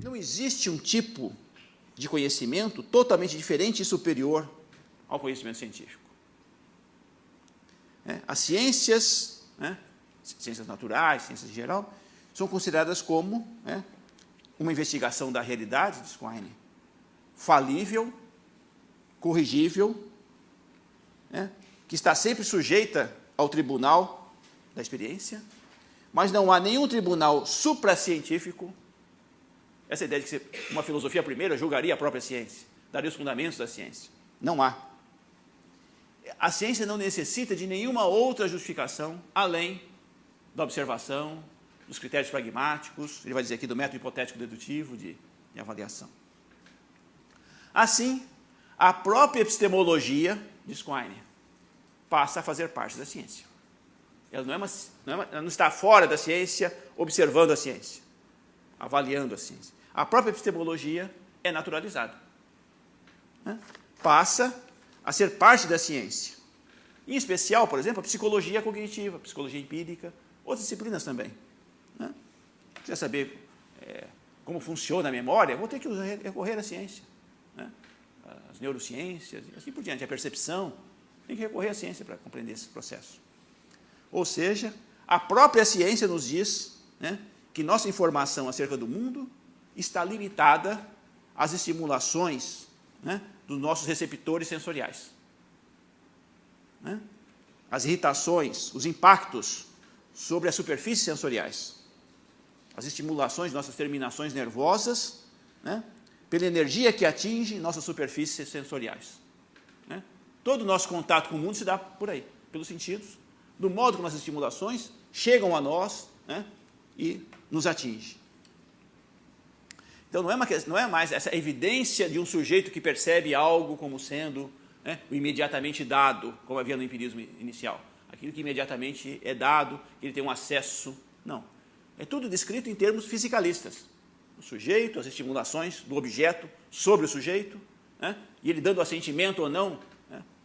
Não existe um tipo de conhecimento totalmente diferente e superior ao conhecimento científico. As ciências, ciências naturais, ciências em geral, são consideradas como uma investigação da realidade, diz Quine, falível, corrigível, que está sempre sujeita ao tribunal da experiência, mas não há nenhum tribunal supracientífico. Essa ideia de que uma filosofia primeira julgaria a própria ciência, daria os fundamentos da ciência. Não há. A ciência não necessita de nenhuma outra justificação além da observação, dos critérios pragmáticos, ele vai dizer aqui do método hipotético dedutivo de avaliação. Assim, a própria epistemologia, diz Quine, passa a fazer parte da ciência. Ela não está fora da ciência, observando a ciência, avaliando a ciência. A própria epistemologia é naturalizada. Passa a ser parte da ciência. Em especial, por exemplo, a psicologia cognitiva, a psicologia empírica, outras disciplinas também. Se quiser saber como funciona a memória, vou ter que recorrer à ciência. As neurociências, e assim por diante, a percepção, tem que recorrer à ciência para compreender esse processo. Ou seja, a própria ciência nos diz que nossa informação acerca do mundo está limitada às estimulações dos nossos receptores sensoriais. As irritações, os impactos sobre as superfícies sensoriais, as estimulações de nossas terminações nervosas, pela energia que atinge nossas superfícies sensoriais. Todo o nosso contato com o mundo se dá por aí, pelos sentidos, do modo como as estimulações chegam a nós e nos atingem. Então, não é mais essa evidência de um sujeito que percebe algo como sendo o imediatamente dado, como havia no empirismo inicial. Aquilo que imediatamente é dado, que ele tem um acesso. Não. É tudo descrito em termos fisicalistas. O sujeito, as estimulações do objeto sobre o sujeito, e ele dando assentimento ou não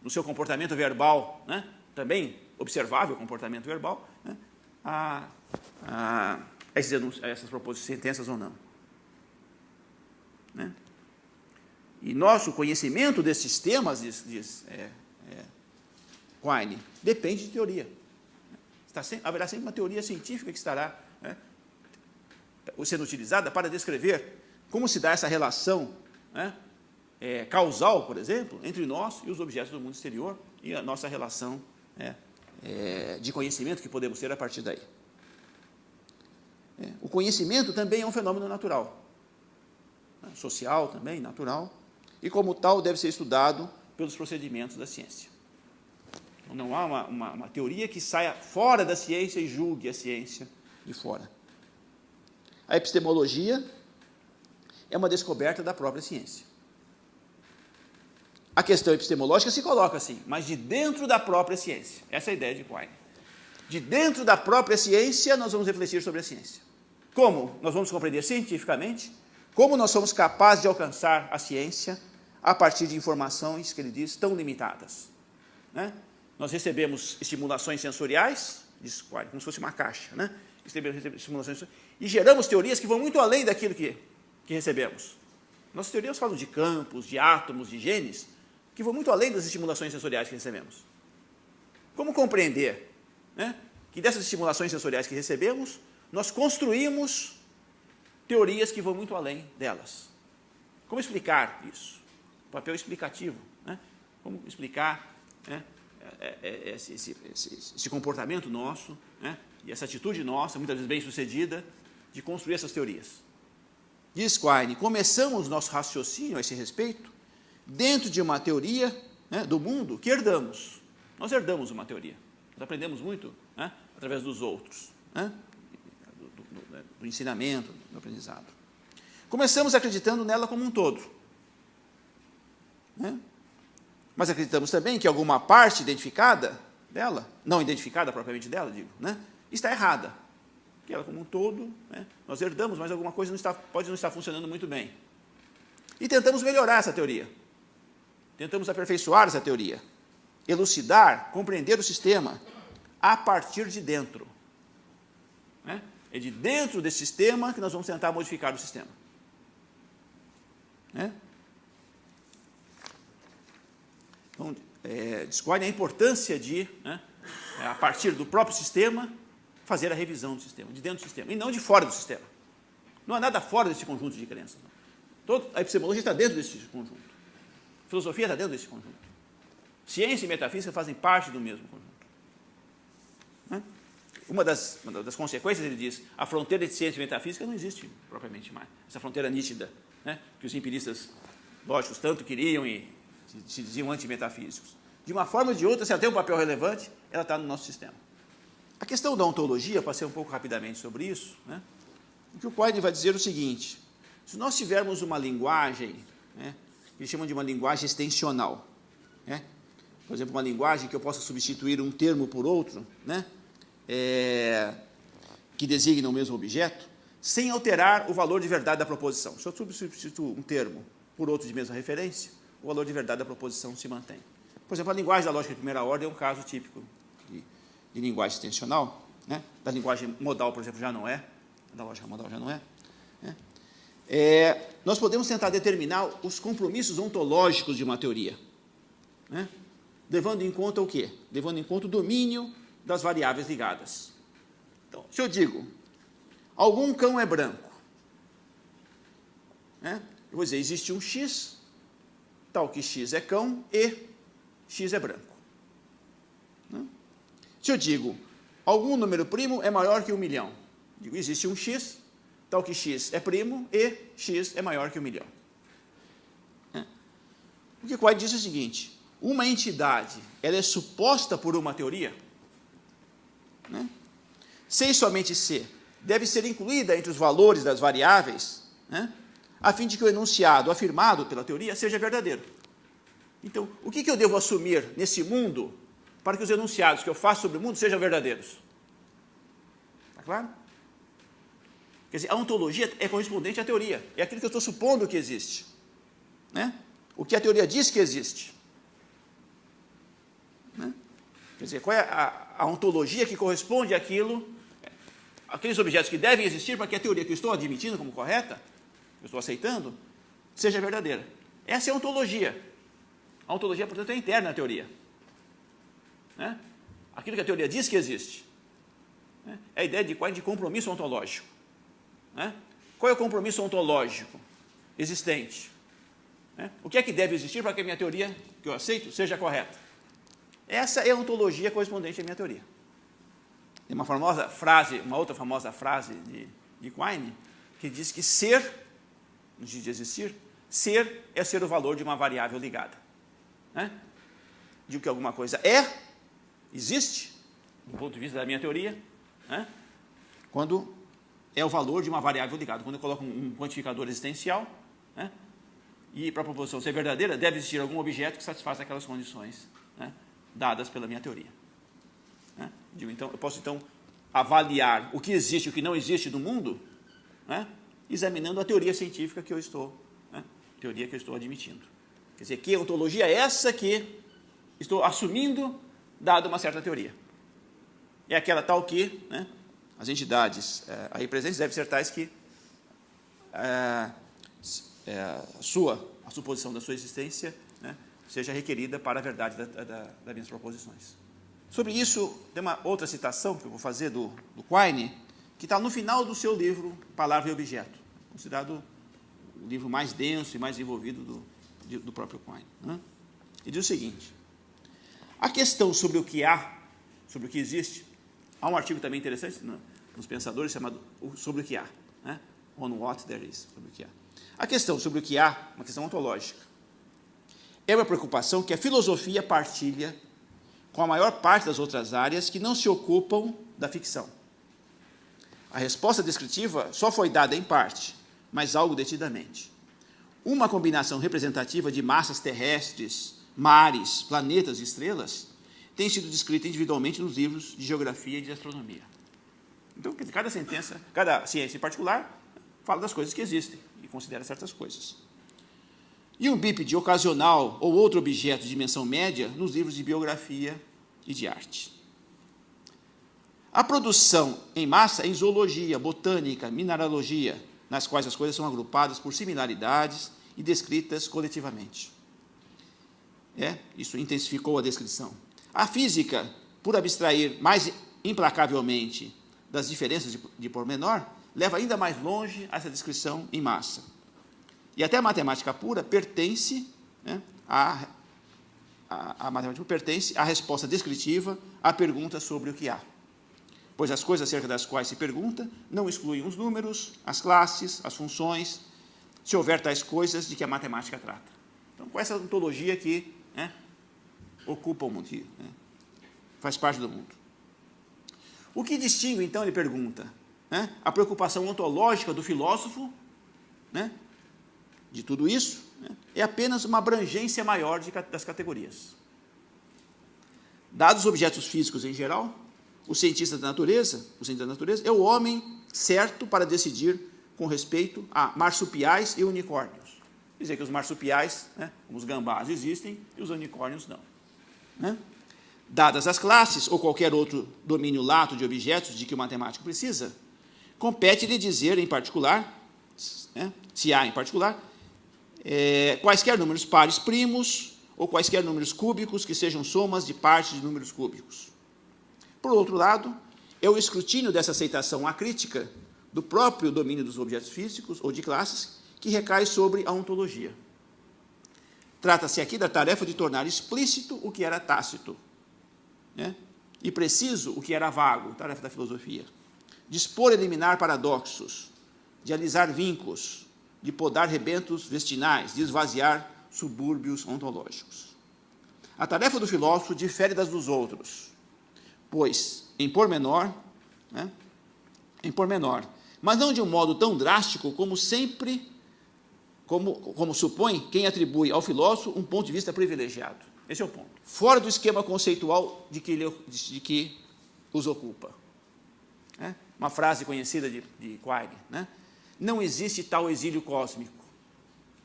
no seu comportamento verbal, também observável o comportamento verbal, a essas proposições, sentenças ou não. E nosso conhecimento desses temas, diz Quine, depende de teoria. Haverá sempre uma teoria científica que estará sendo utilizada para descrever como se dá essa relação causal, por exemplo, entre nós e os objetos do mundo exterior e a nossa relação de conhecimento que podemos ter a partir daí. O conhecimento também é um fenômeno natural, social também, natural, e como tal deve ser estudado pelos procedimentos da ciência. Então, não há uma teoria que saia fora da ciência e julgue a ciência de fora. A epistemologia é uma descoberta da própria ciência. A questão epistemológica se coloca assim, mas de dentro da própria ciência. Essa é a ideia de Quine. De dentro da própria ciência, nós vamos refletir sobre a ciência. Como nós vamos compreender cientificamente, como nós somos capazes de alcançar a ciência a partir de informações, que ele diz, tão limitadas. Nós recebemos estimulações sensoriais, diz Quine, como se fosse uma caixa, recebemos estimulações e geramos teorias que vão muito além daquilo que recebemos. Nossas teorias falam de campos, de átomos, de genes, que vão muito além das estimulações sensoriais que recebemos. Como compreender que dessas estimulações sensoriais que recebemos, nós construímos teorias que vão muito além delas? Como explicar isso? O papel explicativo. Como explicar esse comportamento nosso e essa atitude nossa, muitas vezes bem-sucedida, de construir essas teorias. Diz Quine, começamos nosso raciocínio a esse respeito dentro de uma teoria do mundo que herdamos. Nós herdamos uma teoria. Nós aprendemos muito através dos outros, do ensinamento, do aprendizado. Começamos acreditando nela como um todo. Mas acreditamos também que alguma parte identificada dela, não identificada propriamente dela, digo, está errada. Que ela como um todo, nós herdamos, mas alguma coisa pode não estar funcionando muito bem. E tentamos melhorar essa teoria. Tentamos aperfeiçoar essa teoria. Elucidar, compreender o sistema a partir de dentro. Né? É de dentro desse sistema que nós vamos tentar modificar o sistema. Né? Então, discorre a importância de, né, a partir do próprio sistema, fazer a revisão do sistema, de dentro do sistema, e não de fora do sistema. Não há nada fora desse conjunto de crenças. A epistemologia está dentro desse conjunto. A filosofia está dentro desse conjunto. Ciência e metafísica fazem parte do mesmo conjunto. Né? Uma das consequências, ele diz, a fronteira de ciência e metafísica não existe propriamente mais. Essa fronteira nítida, né, que os empiristas lógicos tanto queriam e se diziam antimetafísicos. De uma forma ou de outra, se ela tem um papel relevante, ela está no nosso sistema. A questão da ontologia, passei um pouco rapidamente sobre isso, né, o que o Quine vai dizer é o seguinte: se nós tivermos uma linguagem, né, que eles chamam de uma linguagem extensional, né, por exemplo, uma linguagem que eu possa substituir um termo por outro, né, que designa o mesmo objeto, sem alterar o valor de verdade da proposição. Se eu substituo um termo por outro de mesma referência, o valor de verdade da proposição se mantém. Por exemplo, a linguagem da lógica de primeira ordem é um caso típico de linguagem extensional, né? Da linguagem modal, por exemplo, já não é, da lógica modal já não é. Né? Nós podemos tentar determinar os compromissos ontológicos de uma teoria, né? Levando em conta o quê? Levando em conta o domínio das variáveis ligadas. Então, se eu digo, algum cão é branco, né? Eu vou dizer, existe um X, tal que X é cão e X é branco. Né? Se eu digo, algum número primo é maior que 1 milhão, digo, existe um X, tal que X é primo e X é maior que 1 milhão. Né? O que Quine diz é o seguinte: uma entidade, ela é suposta por uma teoria, né? Se e somente se deve ser incluída entre os valores das variáveis, né, a fim de que o enunciado afirmado pela teoria seja verdadeiro. Então, o que eu devo assumir nesse mundo para que os enunciados que eu faço sobre o mundo sejam verdadeiros? Está claro? Quer dizer, a ontologia é correspondente à teoria. É aquilo que eu estou supondo que existe. Né? O que a teoria diz que existe. Né? Quer dizer, qual é a ontologia que corresponde àquilo, aqueles objetos que devem existir para que a teoria que eu estou admitindo como correta, que eu estou aceitando, seja verdadeira. Essa é a ontologia. A ontologia, portanto, é interna à teoria. Né? Aquilo que a teoria diz que existe. Né? É a ideia de compromisso ontológico. Né? Qual é o compromisso ontológico existente? Né? O que é que deve existir para que a minha teoria, que eu aceito, seja correta? Essa é a ontologia correspondente à minha teoria. Tem uma outra famosa frase de Quine, que diz que ser, no sentido de existir, ser é ser o valor de uma variável ligada. Né? Digo que alguma coisa existe, do ponto de vista da minha teoria, né, quando é o valor de uma variável ligada. Quando eu coloco um quantificador existencial, né, e para a proposição ser verdadeira, deve existir algum objeto que satisfaça aquelas condições, né, dadas pela minha teoria. Né? Então, eu posso, avaliar o que existe e o que não existe no mundo, né, examinando a teoria científica que eu estou, né, teoria que eu estou admitindo. Quer dizer, que ontologia é essa que estou assumindo, dado uma certa teoria. É aquela tal que, né, as entidades aí presentes devem ser tais que a suposição da sua existência, né, seja requerida para a verdade das minhas proposições. Sobre isso, tem uma outra citação que eu vou fazer do Quine, que está no final do seu livro Palavra e Objeto, considerado o livro mais denso e mais envolvido do próprio Quine. Né? Ele diz o seguinte: a questão sobre o que há, sobre o que existe, há um artigo também interessante nos Pensadores chamado Sobre o que há, né? On what there is, sobre o que há. A questão sobre o que há, uma questão ontológica, é uma preocupação que a filosofia partilha com a maior parte das outras áreas que não se ocupam da ficção. A resposta descritiva só foi dada em parte, mas algo detidamente. Uma combinação representativa de massas terrestres, mares, planetas e estrelas tem sido descrita individualmente nos livros de geografia e de astronomia. Então, cada ciência em particular fala das coisas que existem e considera certas coisas. e um bípede ocasional ou outro objeto de dimensão média nos livros de biografia e de arte. A produção em massa em zoologia, botânica, mineralogia, nas quais as coisas são agrupadas por similaridades e descritas coletivamente. Isso intensificou a descrição. A física, por abstrair mais implacavelmente das diferenças de pormenor, leva ainda mais longe essa descrição em massa. E até a matemática pura pertence, a matemática pertence à resposta descritiva à pergunta sobre o que há. Pois as coisas acerca das quais se pergunta não excluem os números, as classes, as funções, se houver tais coisas de que a matemática trata. Então, com essa ontologia que ocupa o mundo, faz parte do mundo. O que distingue, então, ele pergunta, a preocupação ontológica do filósofo, de tudo isso, é apenas uma abrangência maior das categorias. Dados os objetos físicos em geral, o cientista da natureza é o homem certo para decidir com respeito a marsupiais e unicórnios. Quer dizer que os marsupiais, como os gambás, existem e os unicórnios não. Dadas as classes ou qualquer outro domínio lato de objetos de que o matemático precisa, compete-lhe dizer em particular, se há em particular, quaisquer números pares primos ou quaisquer números cúbicos que sejam somas de partes de números cúbicos. Por outro lado, é o escrutínio dessa aceitação acrítica do próprio domínio dos objetos físicos ou de classes que recai sobre a ontologia. Trata-se aqui da tarefa de tornar explícito o que era tácito, e preciso o que era vago, tarefa da filosofia. De expor e eliminar paradoxos, de alisar vincos, de podar rebentos vestinais, de esvaziar subúrbios ontológicos. A tarefa do filósofo difere das dos outros, pois, em pormenor, mas não de um modo tão drástico como supõe quem atribui ao filósofo um ponto de vista privilegiado. Esse é o ponto. Fora do esquema conceitual de que os ocupa. Uma frase conhecida de Quine, não existe tal exílio cósmico.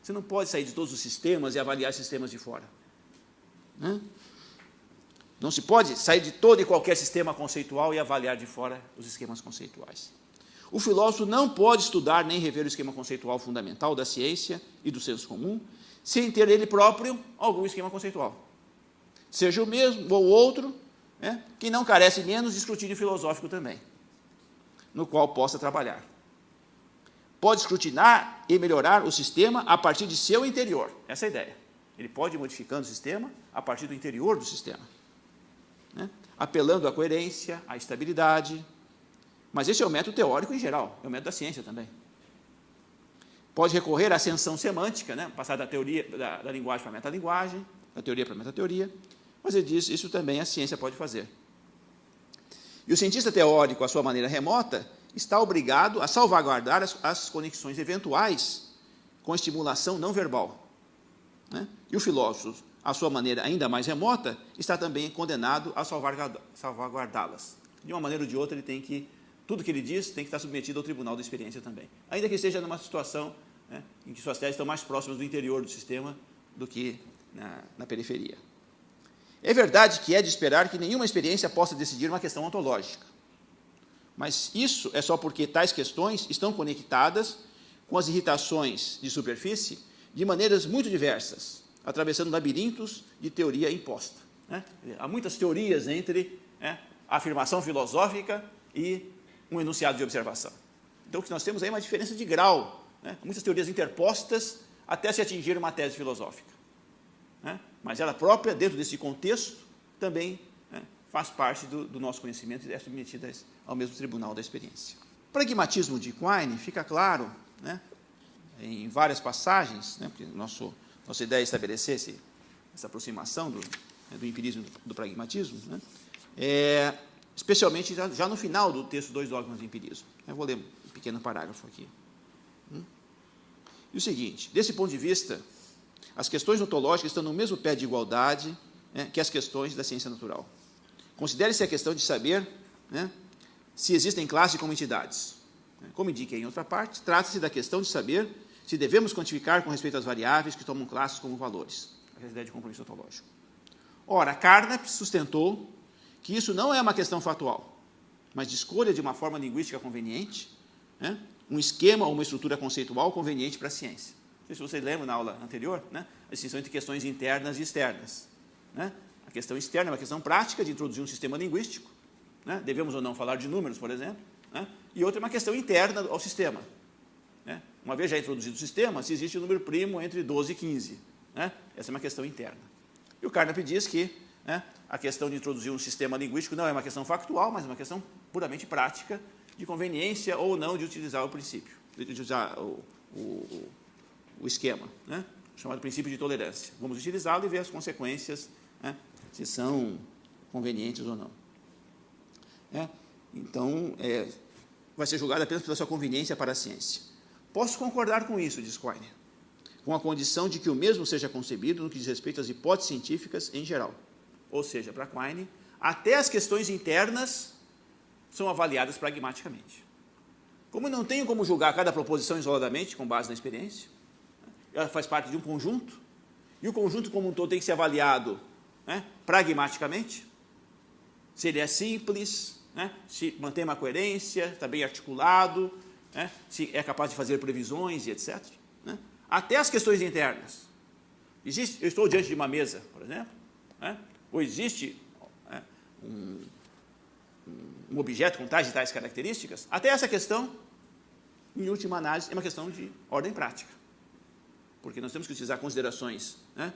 Você não pode sair de todos os sistemas e avaliar sistemas de fora. Não se pode sair de todo e qualquer sistema conceitual e avaliar de fora os esquemas conceituais. O filósofo não pode estudar nem rever o esquema conceitual fundamental da ciência e do senso comum, sem ter ele próprio algum esquema conceitual. Seja o mesmo ou outro, que não carece menos de escrutínio filosófico também, no qual possa trabalhar. Pode escrutinar e melhorar o sistema a partir de seu interior. Essa é a ideia. Ele pode ir modificando o sistema a partir do interior do sistema, apelando à coerência, à estabilidade. Mas esse é o método teórico em geral, é o método da ciência também. Pode recorrer à ascensão semântica, passar da teoria da linguagem para a metalinguagem, da teoria para a metateoria, mas ele diz isso também a ciência pode fazer. E o cientista teórico, à sua maneira remota, está obrigado a salvaguardar as conexões eventuais com estimulação não verbal. E o filósofo, à sua maneira ainda mais remota, está também condenado a salvaguardá-las. De uma maneira ou de outra, ele tem que, tudo que ele diz tem que estar submetido ao tribunal da experiência também. Ainda que esteja numa situação em que suas teses estão mais próximas do interior do sistema do que na periferia. É verdade que é de esperar que nenhuma experiência possa decidir uma questão ontológica. Mas isso é só porque tais questões estão conectadas com as irritações de superfície de maneiras muito diversas, atravessando labirintos de teoria imposta. Há muitas teorias entre a afirmação filosófica e um enunciado de observação. Então, o que nós temos aí é uma diferença de grau, muitas teorias interpostas até se atingir uma tese filosófica. Mas ela própria, dentro desse contexto, também faz parte do nosso conhecimento e é submetida ao mesmo tribunal da experiência. O pragmatismo de Quine fica claro, em várias passagens, porque nossa ideia é estabelecer essa aproximação do empirismo do pragmatismo, especialmente já no final do texto Dois Dogmas do Empirismo. Eu vou ler um pequeno parágrafo aqui. E o seguinte, desse ponto de vista, as questões ontológicas estão no mesmo pé de igualdade que as questões da ciência natural. Considere-se a questão de saber se existem classes como entidades. Como indiquei em outra parte, trata-se da questão de saber se devemos quantificar com respeito às variáveis que tomam classes como valores. A ideia de compromisso ontológico. Ora, Carnap sustentou que isso não é uma questão factual, mas de escolha de uma forma linguística conveniente, né? Um esquema ou uma estrutura conceitual conveniente para a ciência. Não sei se vocês lembram na aula anterior, né? A distinção entre questões internas e externas. Né? A questão externa é uma questão prática de introduzir um sistema linguístico, né? Devemos ou não falar de números, por exemplo, né? E outra é uma questão interna ao sistema. Né? Uma vez já introduzido o sistema, se existe um número primo entre 12 e 15. Né? Essa é uma questão interna. E o Carnap diz que, né, a questão de introduzir um sistema linguístico não é uma questão factual, mas é uma questão puramente prática de conveniência ou não de utilizar o princípio, de utilizar o esquema, né, chamado princípio de tolerância. Vamos utilizá-lo e ver as consequências, né, se são convenientes ou não. Então, vai ser julgado apenas pela sua conveniência para a ciência. Posso concordar com isso, diz Quine, com a condição de que o mesmo seja concebido no que diz respeito às hipóteses científicas em geral. Ou seja, para Quine, até as questões internas são avaliadas pragmaticamente. Como não tenho como julgar cada proposição isoladamente, com base na experiência, ela faz parte de um conjunto, e o conjunto como um todo tem que ser avaliado, né, pragmaticamente, se ele é simples, né, se mantém uma coerência, está bem articulado, né, se é capaz de fazer previsões e etc. Né? Até as questões internas. Eu estou diante de uma mesa, por exemplo, né, ou existe, né, um objeto com tais e tais características, até essa questão, em última análise, é uma questão de ordem prática. Porque nós temos que utilizar considerações, né,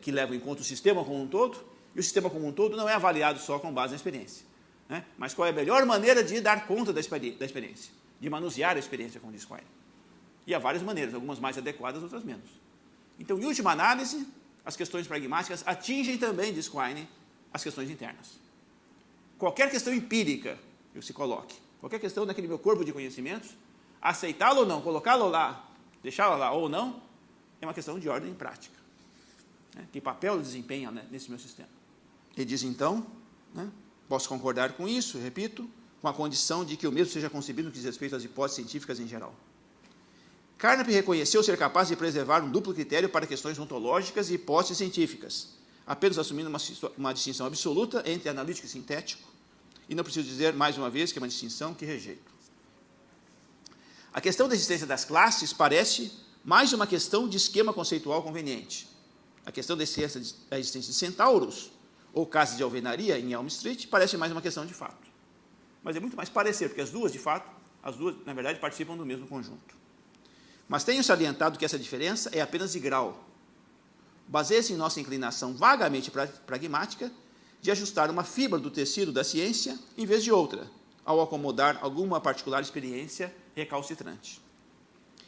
que levam em conta o sistema como um todo, e o sistema como um todo não é avaliado só com base na experiência. Né, mas qual é a melhor maneira de dar conta da experiência, de manusear a experiência, como diz Quine. E há várias maneiras, algumas mais adequadas, outras menos. Então, em última análise, as questões pragmáticas atingem também, diz Quine, as questões internas. Qualquer questão empírica que se coloque, qualquer questão daquele meu corpo de conhecimentos, aceitá-lo ou não, colocá-lo lá, deixá-lo lá ou não, é uma questão de ordem prática. Né? Que papel ele desempenha, né, nesse meu sistema? Ele diz, então, né, posso concordar com isso, repito, com a condição de que o mesmo seja concebido no que diz respeito às hipóteses científicas em geral. Carnap reconheceu ser capaz de preservar um duplo critério para questões ontológicas e hipóteses científicas, apenas assumindo uma distinção absoluta entre analítico e sintético, e não preciso dizer, mais uma vez, que é uma distinção que rejeito. A questão da existência das classes parece mais uma questão de esquema conceitual conveniente. A questão da existência de centauros, ou casas de alvenaria em Elm Street, parece mais uma questão de fato. Mas é muito mais parecer, porque as duas, de fato, na verdade, participam do mesmo conjunto. Mas tenho salientado que essa diferença é apenas de grau. Baseia-se em nossa inclinação vagamente pragmática de ajustar uma fibra do tecido da ciência em vez de outra, ao acomodar alguma particular experiência recalcitrante.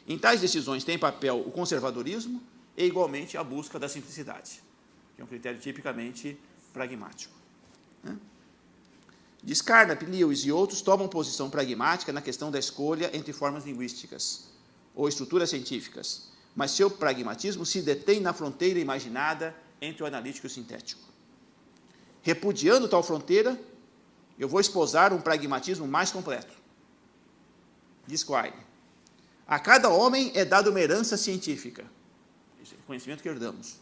Em tais decisões tem papel o conservadorismo e, igualmente, a busca da simplicidade, que é um critério tipicamente pragmático. Diz Carnap, Lewis e outros tomam posição pragmática na questão da escolha entre formas linguísticas ou estruturas científicas, mas seu pragmatismo se detém na fronteira imaginada entre o analítico e o sintético. Repudiando tal fronteira, eu vou esposar um pragmatismo mais completo. Diz Quine, a cada homem é dada uma herança científica, esse é o conhecimento que herdamos,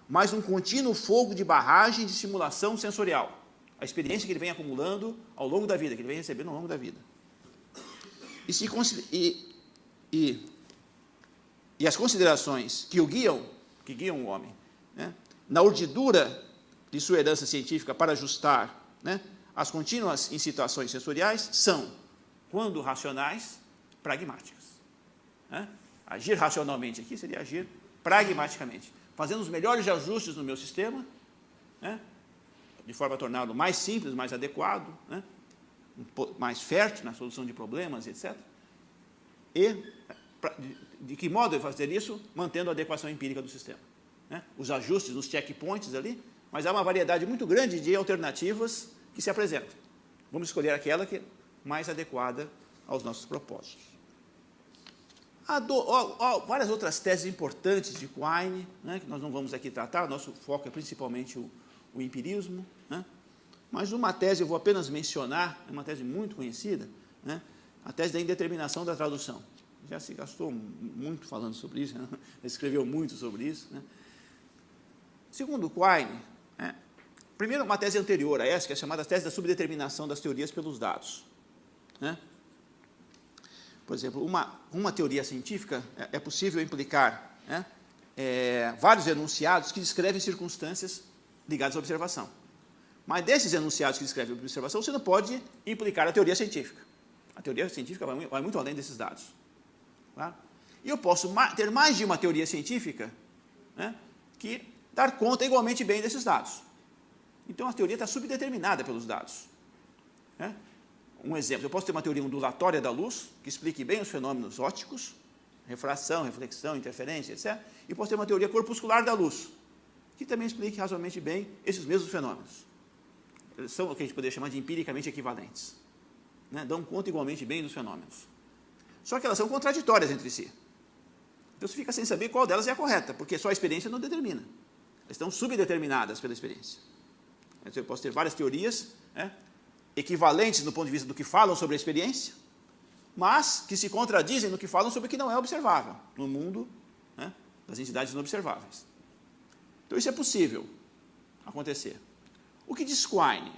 mas um contínuo fogo de barragem de estimulação sensorial, a experiência que ele vem acumulando ao longo da vida, que ele vem recebendo ao longo da vida. E as considerações que guiam o homem, né, na urdidura de sua herança científica para ajustar, né, as contínuas incitações sensoriais são, quando racionais, pragmáticas. Né? Agir racionalmente aqui seria agir pragmaticamente, fazendo os melhores ajustes no meu sistema, né, de forma a torná-lo mais simples, mais adequado, né, mais fértil na solução de problemas, etc. E de que modo eu fazer isso? Mantendo a adequação empírica do sistema. Né? Os ajustes, os checkpoints ali, mas há uma variedade muito grande de alternativas que se apresentam. Vamos escolher aquela que é mais adequada aos nossos propósitos. Há várias outras teses importantes de Quine, né, que nós não vamos aqui tratar, o nosso foco é principalmente o empirismo, né, mas uma tese eu vou apenas mencionar, é uma tese muito conhecida, né, a tese da indeterminação da tradução. já se gastou muito falando sobre isso, né? Escreveu muito sobre isso, né? Segundo Quine, primeiro uma tese anterior a essa, que é chamada tese da subdeterminação das teorias pelos dados, né? Por exemplo, uma teoria científica é possível implicar, né, vários enunciados que descrevem circunstâncias ligadas à observação. Mas desses enunciados que descrevem a observação, você não pode implicar a teoria científica. A teoria científica vai muito além desses dados. Claro? E eu posso ter mais de uma teoria científica, né, que dar conta igualmente bem desses dados. Então, a teoria está subdeterminada pelos dados, né? Um exemplo, eu posso ter uma teoria ondulatória da luz, que explique bem os fenômenos ópticos, refração, reflexão, interferência, etc. E posso ter uma teoria corpuscular da luz, que também explique razoavelmente bem esses mesmos fenômenos. Eles são o que a gente poderia chamar de empiricamente equivalentes, né? Dão conta igualmente bem dos fenômenos. Só que elas são contraditórias entre si. Então você fica sem saber qual delas é a correta, porque só a experiência não determina. Elas estão subdeterminadas pela experiência. Então, eu posso ter várias teorias, né, equivalentes no ponto de vista do que falam sobre a experiência, mas que se contradizem no que falam sobre o que não é observável, no mundo, né, das entidades inobserváveis. Então isso é possível acontecer. O que diz Quine?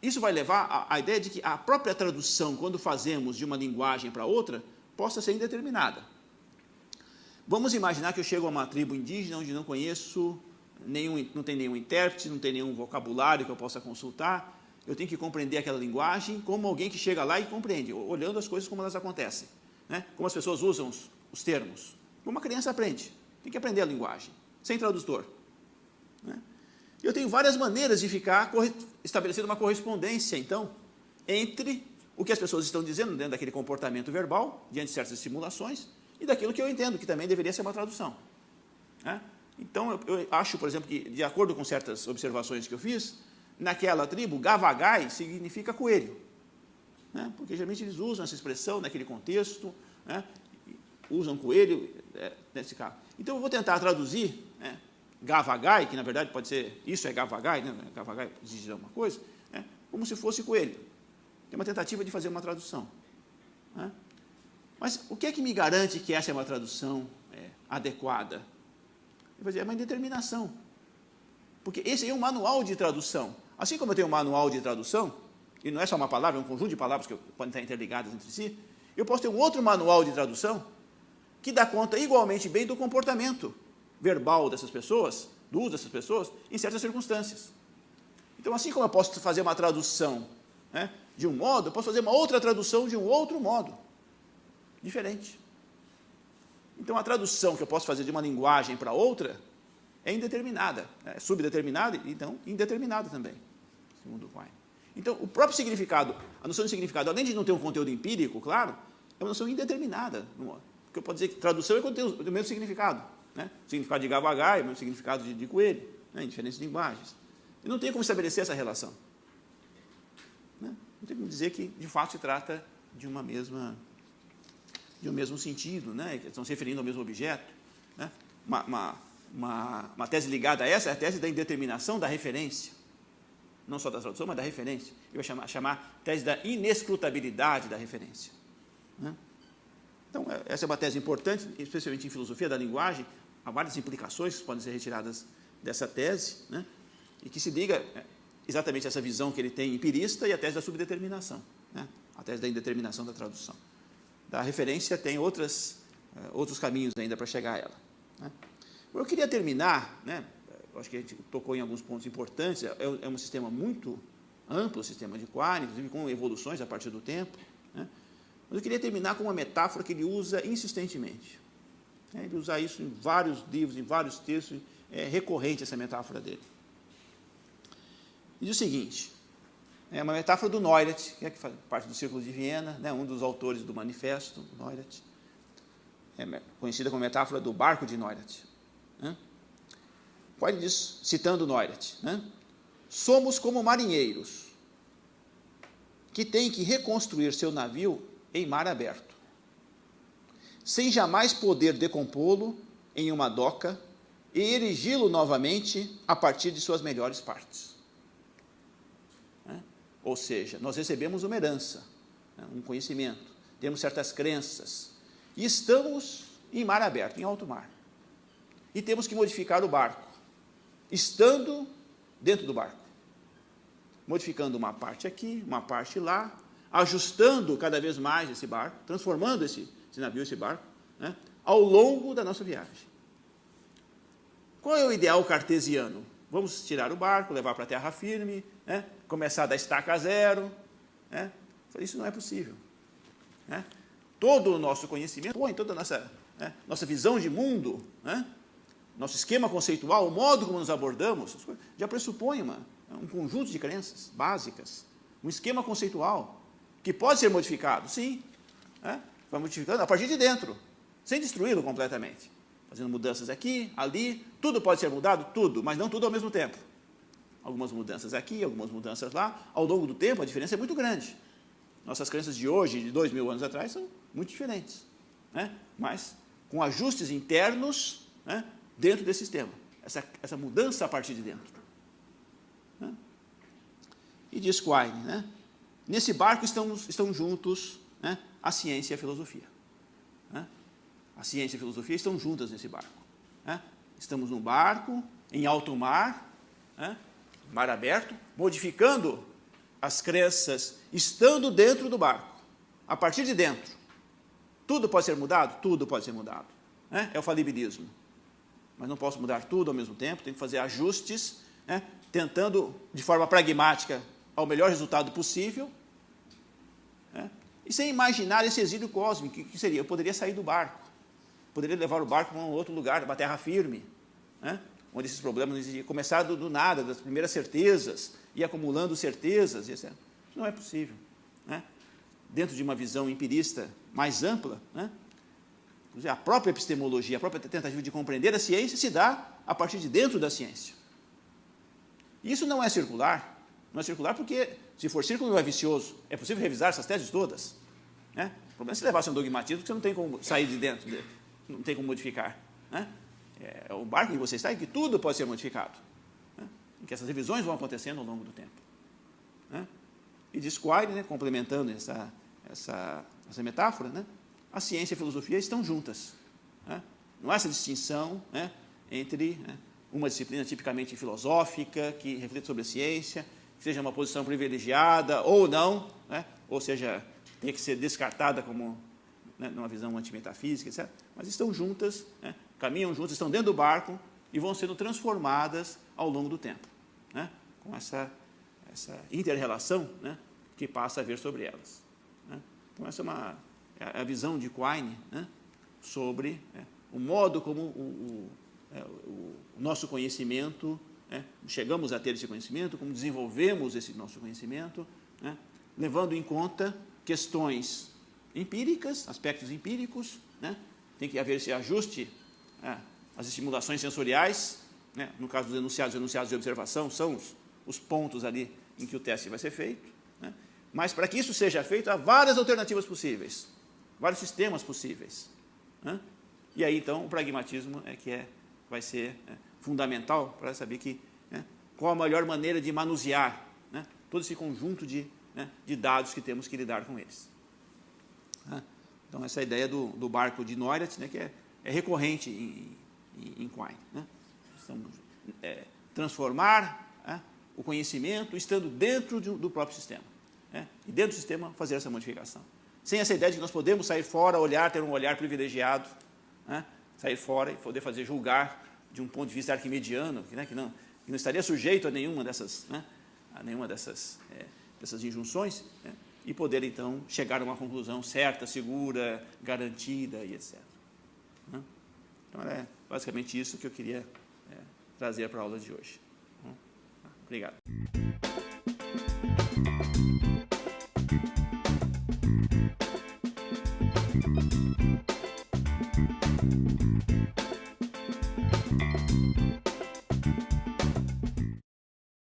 Isso vai levar à ideia de que a própria tradução, quando fazemos de uma linguagem para outra, possa ser indeterminada. Vamos imaginar que eu chego a uma tribo indígena onde não conheço não tem nenhum intérprete, não tem nenhum vocabulário que eu possa consultar. Eu tenho que compreender aquela linguagem como alguém que chega lá e compreende, olhando as coisas como elas acontecem, né? Como as pessoas usam os termos. Como uma criança aprende. Tem que aprender a linguagem, sem tradutor, né? Eu tenho várias maneiras de ficar estabelecendo uma correspondência, então, entre o que as pessoas estão dizendo dentro daquele comportamento verbal, diante de certas estimulações, e daquilo que eu entendo, que também deveria ser uma tradução, né? Então, eu acho, por exemplo, que, de acordo com certas observações que eu fiz, naquela tribo, gavagai significa coelho, né? Porque geralmente eles usam essa expressão naquele contexto, né? Usam coelho nesse caso. Então, eu vou tentar traduzir, né, gavagai, que na verdade pode ser, isso é gavagai, né? Gavagai diz alguma coisa, né, como se fosse coelho. Tem uma tentativa de fazer uma tradução, né? Mas o que é que me garante que essa é uma tradução adequada? Eu vou dizer, é uma indeterminação. Porque esse é um manual de tradução. Assim como eu tenho um manual de tradução, e não é só uma palavra, é um conjunto de palavras que podem estar interligadas entre si, eu posso ter um outro manual de tradução que dá conta igualmente bem do comportamento verbal dessas pessoas, do uso dessas pessoas, em certas circunstâncias. Então, assim como eu posso fazer uma tradução, né, de um modo, eu posso fazer uma outra tradução de um outro modo, diferente. Então, a tradução que eu posso fazer de uma linguagem para outra é indeterminada, é subdeterminada e, então, indeterminada também, segundo Quine. Então, o próprio significado, a noção de significado, além de não ter um conteúdo empírico, claro, é uma noção indeterminada. Porque eu posso dizer que tradução é conteúdo do mesmo significado, né? O significado de gavagai é o mesmo significado de coelho, né, em diferentes linguagens. E não tem como estabelecer essa relação, né? Não tem como dizer que, de fato, se trata de um mesmo sentido, né? Que estão se referindo ao mesmo objeto, né? Uma tese ligada a essa é a tese da indeterminação da referência, não só da tradução, mas da referência. Eu vou chamar tese da inescrutabilidade da referência, né? Então, essa é uma tese importante, especialmente em filosofia da linguagem. Há várias implicações que podem ser retiradas dessa tese, né? E que se liga exatamente a essa visão que ele tem empirista e a tese da subdeterminação, né? A tese da indeterminação da tradução. Da referência tem outros caminhos ainda para chegar a ela, né? Eu queria terminar, né? Eu acho que a gente tocou em alguns pontos importantes. É um sistema muito amplo, o sistema de Quine, inclusive com evoluções a partir do tempo, né? Mas eu queria terminar com uma metáfora que ele usa insistentemente. Ele usa isso em vários livros, em vários textos, é recorrente essa metáfora dele. Ele diz o seguinte, é uma metáfora do Neurath, que faz parte do Círculo de Viena, né, um dos autores do Manifesto, Neurath, conhecida como metáfora do barco de Neurath, né? Qual ele diz, citando Neurath, né? Somos como marinheiros que têm que reconstruir seu navio em mar aberto, sem jamais poder decompô-lo em uma doca e erigi-lo novamente a partir de suas melhores partes. Ou seja, nós recebemos uma herança, um conhecimento, temos certas crenças, e estamos em mar aberto, em alto mar. E temos que modificar o barco, estando dentro do barco. Modificando uma parte aqui, uma parte lá, ajustando cada vez mais esse barco, transformando esse navio, esse barco, né, ao longo da nossa viagem. Qual é o ideal cartesiano? Vamos tirar o barco, levar para a terra firme, né, começar da estaca zero. Né? Isso não é possível. Né? Todo o nosso conhecimento, toda a nossa visão de mundo, né, nosso esquema conceitual, o modo como nos abordamos, já pressupõe um conjunto de crenças básicas, um esquema conceitual, que pode ser modificado, sim. Né? Vai modificando a partir de dentro, sem destruí-lo completamente. Fazendo mudanças aqui, ali, tudo pode ser mudado? Tudo, mas não tudo ao mesmo tempo. Algumas mudanças aqui, algumas mudanças lá. Ao longo do tempo, a diferença é muito grande. Nossas crenças de hoje, de 2000 anos atrás, são muito diferentes. Né? Mas com ajustes internos, né, dentro desse sistema. Essa mudança a partir de dentro. Né? E diz Quine, né? Nesse barco estão juntos, né, a ciência e a filosofia. Né? A ciência e a filosofia estão juntas nesse barco. Né? Estamos num barco, em alto mar, né, mar aberto, modificando as crenças, estando dentro do barco, a partir de dentro. Tudo pode ser mudado? Tudo pode ser mudado. Né? É o falibilismo. Mas não posso mudar tudo ao mesmo tempo, tenho que fazer ajustes, né, tentando, de forma pragmática, ao melhor resultado possível, né, e sem imaginar esse exílio cósmico, que seria, eu poderia sair do barco, poderia levar o barco para um outro lugar, uma terra firme, né, onde esses problemas não existiam, começar do nada, das primeiras certezas, e acumulando certezas, etc. Isso não é possível. Né? Dentro de uma visão empirista mais ampla, né, a própria epistemologia, a própria tentativa de compreender a ciência se dá a partir de dentro da ciência. E isso não é circular. Não é circular porque, se for círculo, não é vicioso. É possível revisar essas teses todas. Né? O problema é se levar a um dogmatismo, que você não tem como sair de dentro, não tem como modificar. Né? É o barco em que você está e que tudo pode ser modificado. Né? Em que essas revisões vão acontecendo ao longo do tempo. Né? E diz Quine, né, complementando essa metáfora, né, a ciência e a filosofia estão juntas. Né? Não há essa distinção, né, entre, né, uma disciplina tipicamente filosófica, que reflete sobre a ciência, que seja uma posição privilegiada ou não, né, ou seja, tem que ser descartada como, né, numa visão antimetafísica, etc. Mas estão juntas, né, caminham juntas, estão dentro do barco e vão sendo transformadas ao longo do tempo, né, com essa inter-relação, né, que passa a ver sobre elas. Né? Então, essa é a visão de Quine, né, sobre, né, o modo como o nosso conhecimento, né, chegamos a ter esse conhecimento, como desenvolvemos esse nosso conhecimento, né, levando em conta questões empíricas, aspectos empíricos, né, tem que haver esse ajuste, as estimulações sensoriais, né, no caso dos enunciados de observação, são os pontos ali em que o teste vai ser feito, né, mas para que isso seja feito, há várias alternativas possíveis, vários sistemas possíveis. Né? E aí, então, o pragmatismo vai ser fundamental para saber qual a melhor maneira de manusear, né, todo esse conjunto de dados que temos que lidar com eles. Né? Então, essa ideia do barco de Neurath, né, que é recorrente em Quine. Né? Transformar o conhecimento estando dentro do próprio sistema. Né? E dentro do sistema fazer essa modificação. Sem essa ideia de que nós podemos sair fora, ter um olhar privilegiado, né? Sair fora e poder julgar de um ponto de vista arquimediano, que não estaria sujeito a nenhuma dessas, né? Dessas injunções, né? E poder, então, chegar a uma conclusão certa, segura, garantida e etc. Né? Então, é basicamente isso que eu queria trazer para a aula de hoje. Obrigado.